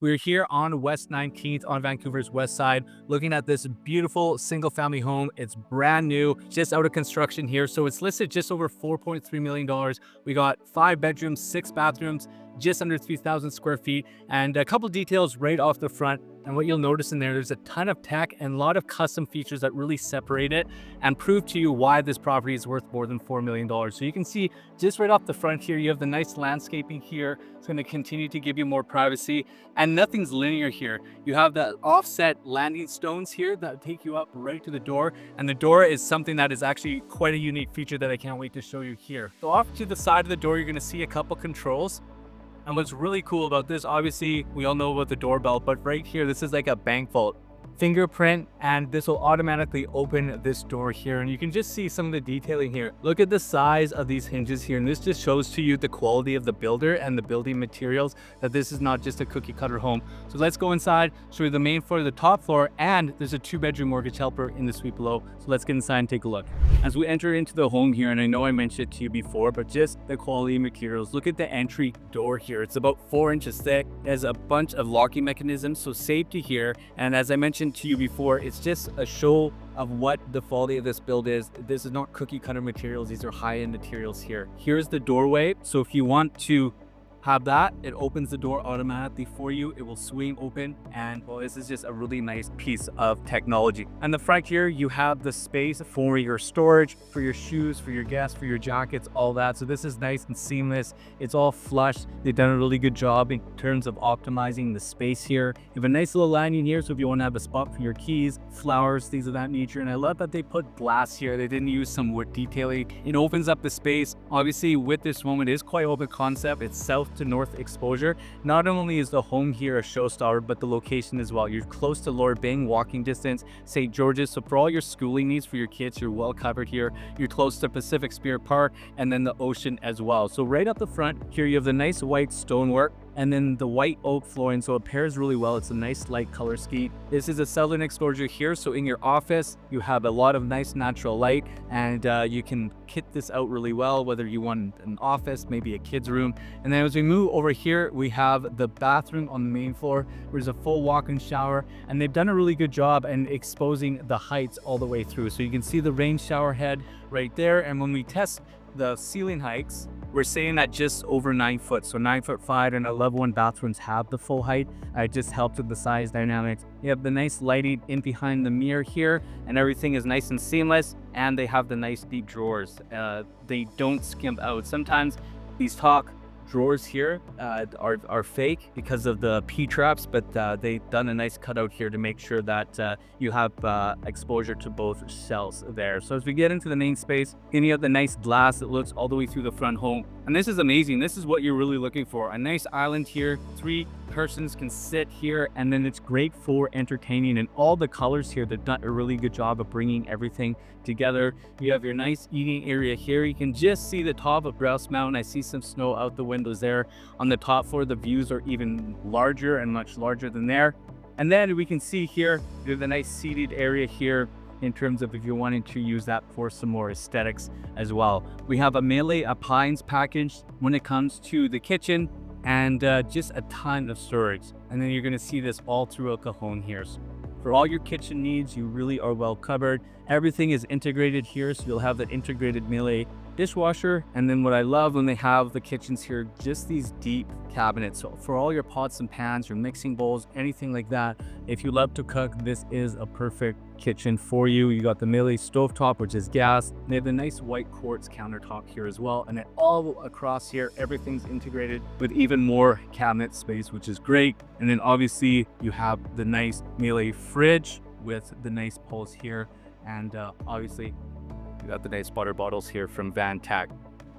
We're here on West 19th on Vancouver's West Side, looking at this beautiful single family home. It's brand new, just out of construction here. So it's listed just over $4.3 million. We got 5 bedrooms, 6 bathrooms, just under 3,000 square feet, and a couple details right off the front. And what you'll notice in there's a ton of tech and a lot of custom features that really separate it and prove to you why this property is worth more than $4 million. So you can see just right off the front here, you have the nice landscaping here. It's going to continue to give you more privacy, and nothing's linear here. You have the offset landing stones here that take you up right to the door, and the door is something that is actually quite a unique feature that I can't wait to show you here. So off to the side of the door, you're going to see a couple controls. And what's really cool about this, obviously we all know about the doorbell, but right here, this is like a bank vault. Fingerprint, and this will automatically open this door here, and you can just see some of the detailing here. Look at the size of these hinges here, and this just shows to you the quality of the builder and the building materials, that this is not just a cookie cutter home. So let's go inside, show you the main floor, the top floor, and there's a 2-bedroom mortgage helper in the suite below. So let's get inside and take a look. As we enter into the home here, and I know I mentioned it to you before, but just the quality materials. Look at the entry door here. It's about 4 inches thick. It has a bunch of locking mechanisms, so safety here. And as I mentioned to you before, it's just a show of what the quality of this build is. This is not cookie cutter materials. These are high-end materials here. Here's the doorway. So if you want to have that, it opens the door automatically for you. It will swing open, and well, this is just a really nice piece of technology. And the front here, you have the space for your storage, for your shoes, for your guests, for your jackets, all that. So this is nice and seamless. It's all flush. They've done a really good job in terms of optimizing the space here. You have a nice little landing here, so if you want to have a spot for your keys, flowers, things of that nature. And I love that they put glass here. They didn't use some wood detailing. It opens up the space. Obviously, with this home, it is quite open concept. It's south to north exposure. Not only is the home here a showstopper, but the location as well. You're close to Lord Byng, walking distance, St. George's. So for all your schooling needs for your kids, you're well covered here. You're close to Pacific Spirit Park and then the ocean as well. So right up the front here, you have the nice white stonework and then the white oak flooring, so it pairs really well. It's a nice light color scheme. This is a southern exposure here, so in your office you have a lot of nice natural light, and you can kit this out really well, whether you want an office, maybe a kid's room. And then as we move over here, we have the bathroom on the main floor. There's a full walk-in shower, and they've done a really good job in exposing the heights all the way through. So you can see the rain shower head right there, and when we test the ceiling heights, we're saying that just over 9 foot. So 9'5", and a level 1 bathrooms have the full height. It just helps with the size dynamics. You have the nice lighting in behind the mirror here, and everything is nice and seamless. And they have the nice deep drawers. They don't skimp out. Sometimes these top drawers here are fake because of the P-traps, but they've done a nice cutout here to make sure that you have exposure to both shelves there. So as we get into the main space, you have the nice glass that looks all the way through the front home. And this is amazing. This is what you're really looking for. A nice island here. 3 persons can sit here, and then it's great for entertaining. And all the colors here, they've done a really good job of bringing everything together. You have your nice eating area here. You can just see the top of Grouse Mountain. I see some snow out the windows there. On the top floor, the views are even larger and much larger than there. And then we can see here, you have the nice seated area here, in terms of if you're wanting to use that for some more aesthetics as well. We have a melee appliance package when it comes to the kitchen, and just a ton of storage. And then you're going to see this all throughout the home here. So for all your kitchen needs, you really are well covered. Everything is integrated here, so you'll have that integrated melee dishwasher. And then what I love when they have the kitchens here, just these deep cabinets. So for all your pots and pans, your mixing bowls, anything like that, if you love to cook, this is a perfect kitchen for you. You got the melee stovetop, which is gas. They have the nice white quartz countertop here as well. And then all across here, everything's integrated with even more cabinet space, which is great. And then obviously you have the nice melee fridge with the nice pulls here. And obviously we got the nice water bottles here from Van Tech.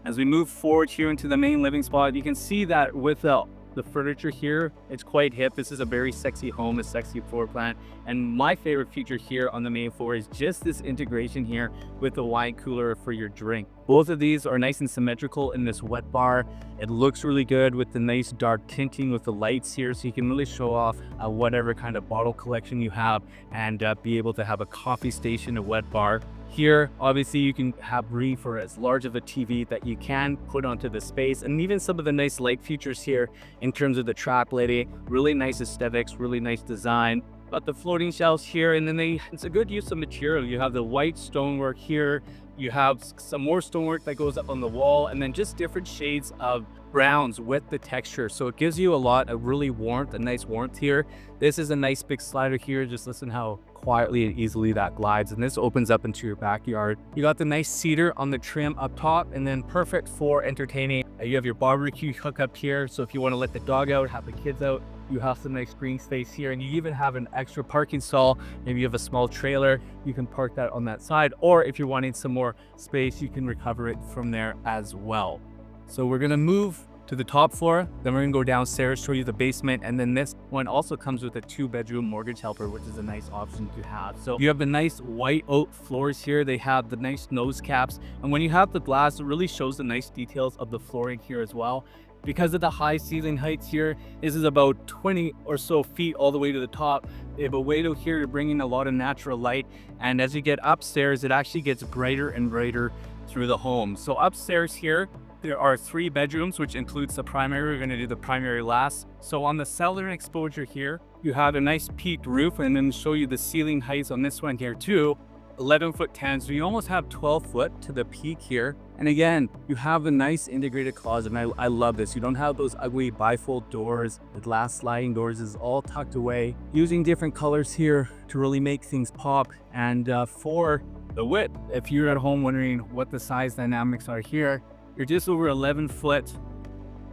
As we move forward here into the main living spot, you can see that with the furniture here, it's quite hip. This is a very sexy home, a sexy floor plan. And my favorite feature here on the main floor is just this integration here with the wine cooler for your drink. Both of these are nice and symmetrical in this wet bar. It looks really good with the nice dark tinting with the lights here, so you can really show off whatever kind of bottle collection you have, and be able to have a coffee station, a wet bar Here, obviously, you can have room for as large of a TV that you can put onto the space, and even some of the nice light features here in terms of the track lighting. Really nice aesthetics, really nice design. Got the floating shelves here, and then it's a good use of material. You have the white stonework here. You have some more stonework that goes up on the wall, and then just different shades of browns with the texture. So it gives you a lot of really warmth, a nice warmth here. This is a nice big slider here. Just listen how quietly and easily that glides, and this opens up into your backyard. You got the nice cedar on the trim up top, and then perfect for entertaining. You have your barbecue hookup here, so if you want to let the dog out, have the kids out, you have some nice green space here, and you even have an extra parking stall. Maybe you have a small trailer, you can park that on that side, or if you're wanting some more space, you can recover it from there as well. So we're gonna move to the top floor, then we're gonna go downstairs, show you the basement, and then this one also comes with a 2-bedroom mortgage helper, which is a nice option to have. So you have the nice white oak floors here. They have the nice nose caps, and when you have the glass, it really shows the nice details of the flooring here as well. Because of the high ceiling heights here, this is about 20 or so feet all the way to the top. They have a window here to bring in a lot of natural light, and as you get upstairs, it actually gets brighter and brighter through the home. So upstairs here, there are 3 bedrooms, which includes the primary. We're gonna do the primary last. So on the southern exposure here, you have a nice peaked roof, and then show you the ceiling heights on this one here too. 11'10", so you almost have 12 foot to the peak here. And again, you have the nice integrated closet, and I love this. You don't have those ugly bifold doors. The glass sliding doors is all tucked away, using different colors here to really make things pop. And for the width, if you're at home wondering what the size dynamics are here, you're just over 11 foot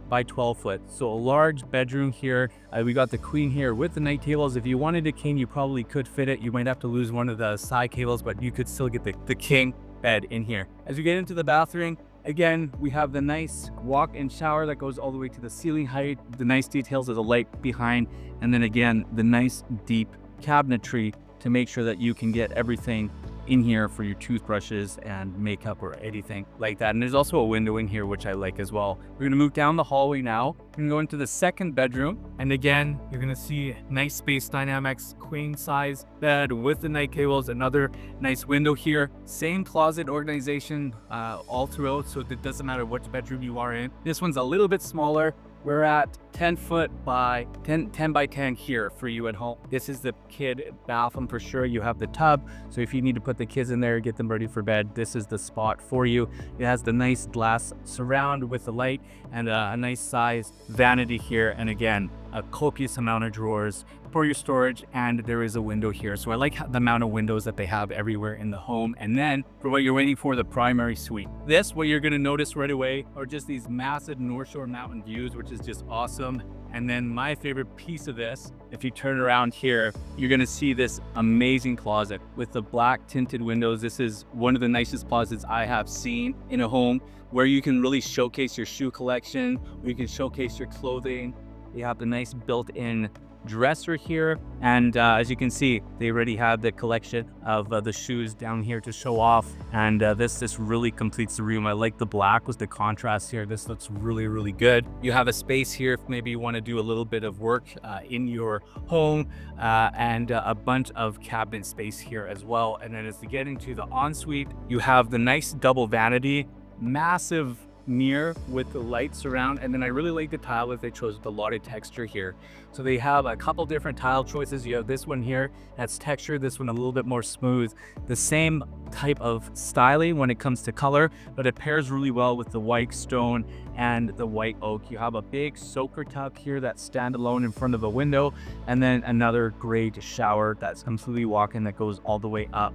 by 12 foot. So a large bedroom here. We got the queen here with the night tables. If you wanted a king, you probably could fit it. You might have to lose one of the side cables, but you could still get the king bed in here. As you get into the bathroom, again, we have the nice walk-in shower that goes all the way to the ceiling height, the nice details of the light behind, and then again, the nice deep cabinetry to make sure that you can get everything in here for your toothbrushes and makeup or anything like that. And there's also a window in here, which I like as well. We're gonna move down the hallway now. We're gonna go into the second bedroom. And again, you're gonna see nice space dynamics, queen size bed with the night cables, another nice window here. Same closet organization all throughout, so it doesn't matter which bedroom you are in. This one's a little bit smaller. We're at 10 foot by 10 by 10 here for you at home. This is the kid bathroom for sure. You have the tub, so if you need to put the kids in there, get them ready for bed, this is the spot for you. It has the nice glass surround with the light, and a nice size vanity here, and again, a copious amount of drawers for your storage, and there is a window here. So I like the amount of windows that they have everywhere in the home. And then for what you're waiting for, the primary suite. This, what you're gonna notice right away, are just these massive North Shore mountain views, which is just awesome. And then my favorite piece of this, if you turn around here, you're gonna see this amazing closet with the black tinted windows. This is one of the nicest closets I have seen in a home, where you can really showcase your shoe collection, where you can showcase your clothing. You have the nice built-in dresser here, and as you can see, they already have the collection of the shoes down here to show off, and this really completes the room. I like the black with the contrast here. This looks really good. You have a space here if maybe you want to do a little bit of work in your home, and a bunch of cabinet space here as well. And then as you get into the ensuite, you have the nice double vanity, massive mirror with the lights around, and then I really like the tile that they chose with a lot of texture here. So they have a couple different tile choices. You have this one here that's textured, this one a little bit more smooth. The same type of styling when it comes to color, but it pairs really well with the white stone and the white oak. You have a big soaker tub here that's standalone in front of a window, and then another great shower that's completely walk-in that goes all the way up.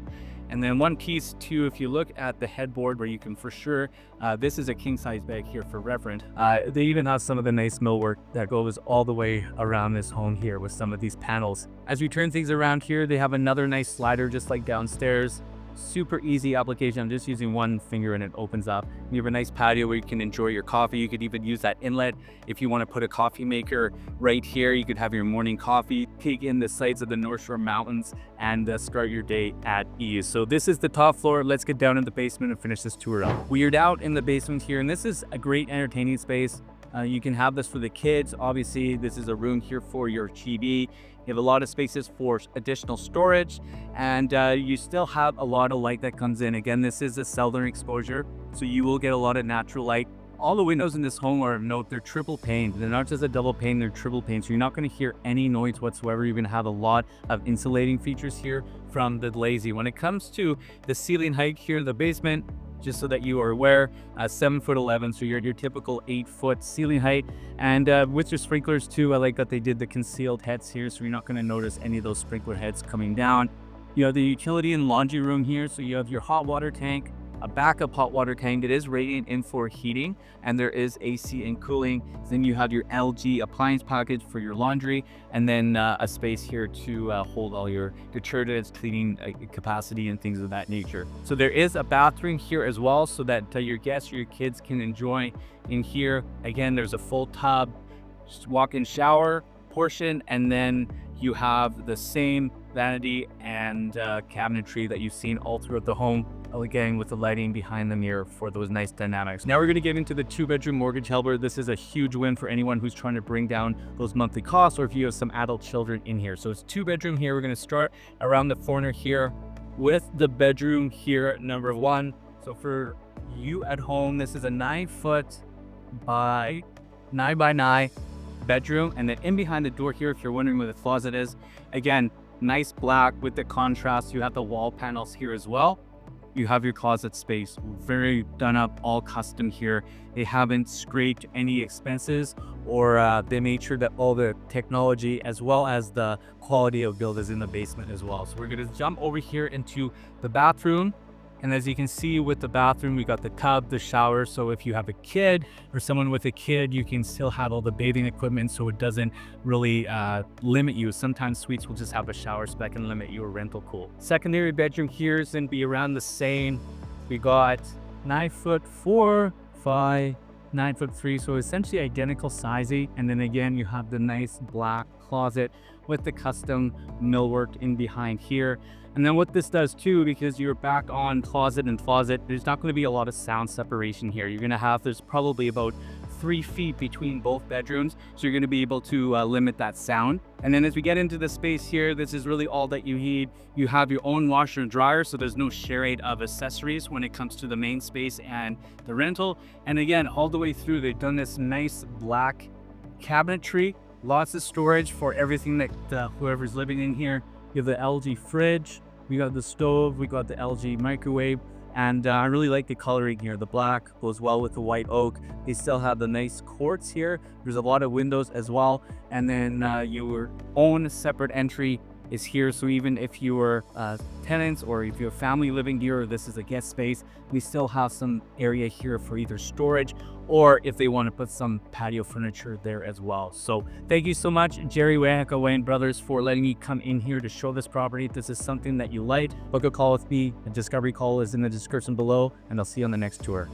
And then one piece too, if you look at the headboard, where you can for sure, this is a king size bag here for reference. They even have some of the nice millwork that goes all the way around this home here with some of these panels. As we turn things around here, they have another nice slider just like downstairs. Super easy application. I'm just using one finger and it opens up. You have a nice patio where you can enjoy your coffee. You could even use that inlet if you want to put a coffee maker right here. You could have your morning coffee, take in the sights of the North Shore Mountains, and start your day at ease. So this is the top floor. Let's get down in the basement and finish this tour up. We are out in the basement here, and this is a great entertaining space. You can have this for the kids. Obviously, this is a room here for your TV. You have a lot of spaces for additional storage, and you still have a lot of light that comes in. Again, this is a southern exposure, so you will get a lot of natural light. All the windows in this home are, note, they're triple pane. They're not just a double pane, they're triple pane. So you're not going to hear any noise whatsoever. You're going to have a lot of insulating features here from the Lazy. When it comes to the ceiling height here in the basement, just so that you are aware, 7'11", so you're your typical 8-foot ceiling height. And with your sprinklers too, I like that they did the concealed heads here, so you're not going to notice any of those sprinkler heads coming down. You have the utility and laundry room here, so you have your hot water tank, a backup hot water tank. It is radiant in for heating, and there is AC and cooling. Then you have your LG appliance package for your laundry, and then a space here to hold all your detergents, cleaning capacity, and things of that nature. So there is a bathroom here as well, so that your guests or your kids can enjoy in here. Again, there's a full tub, walk-in shower portion, and then you have the same vanity and cabinetry that you've seen all throughout the home, again with the lighting behind the mirror for those nice dynamics. Now we're going to get into the 2-bedroom mortgage helper. This is a huge win for anyone who's trying to bring down those monthly costs, or if you have some adult children in here. So it's 2-bedroom here. We're going to start around the corner here with the bedroom here, number 1. So for you at home, this is a 9-foot by 9 by 9 bedroom, and then in behind the door here, if you're wondering where the closet is, again, nice black with the contrast. You have the wall panels here as well. You have your closet space, very done up, all custom here. They haven't scraped any expenses, or they made sure that all the technology as well as the quality of build is in the basement as well. So we're going to jump over here into the bathroom. And as you can see with the bathroom, we got the tub, the shower. So if you have a kid or someone with a kid, you can still have all the bathing equipment, so it doesn't really limit you. Sometimes suites will just have a shower, so that can limit your rental pool. Secondary bedroom here is going to be around the same. We got 9'4" by 9'3", so essentially identical sizing. And then again, you have the nice black closet with the custom millwork in behind here. And then what this does too, because you're back on closet and closet, there's not going to be a lot of sound separation here. You're going to have, there's probably about 3 feet between both bedrooms, so you're going to be able to limit that sound. And then as we get into the space here, this is really all that you need. You have your own washer and dryer, so there's no charade of accessories when it comes to the main space and the rental. And again, all the way through, they've done this nice black cabinetry, lots of storage for everything that whoever's living in here. You have the LG fridge, we got the stove, we got the LG microwave, and I really like the coloring here. The black goes well with the white oak. They still have the nice quartz here. There's a lot of windows as well, and then your own separate entry is here. So even if you were tenants, or if you have family living here, or this is a guest space, we still have some area here for either storage, or if they want to put some patio furniture there as well. So thank you so much, Jerry Wayne Brothers, for letting me come in here to show this property. If this is something that you like, book a call with me. A discovery call is in the description below, and I'll see you on the next tour.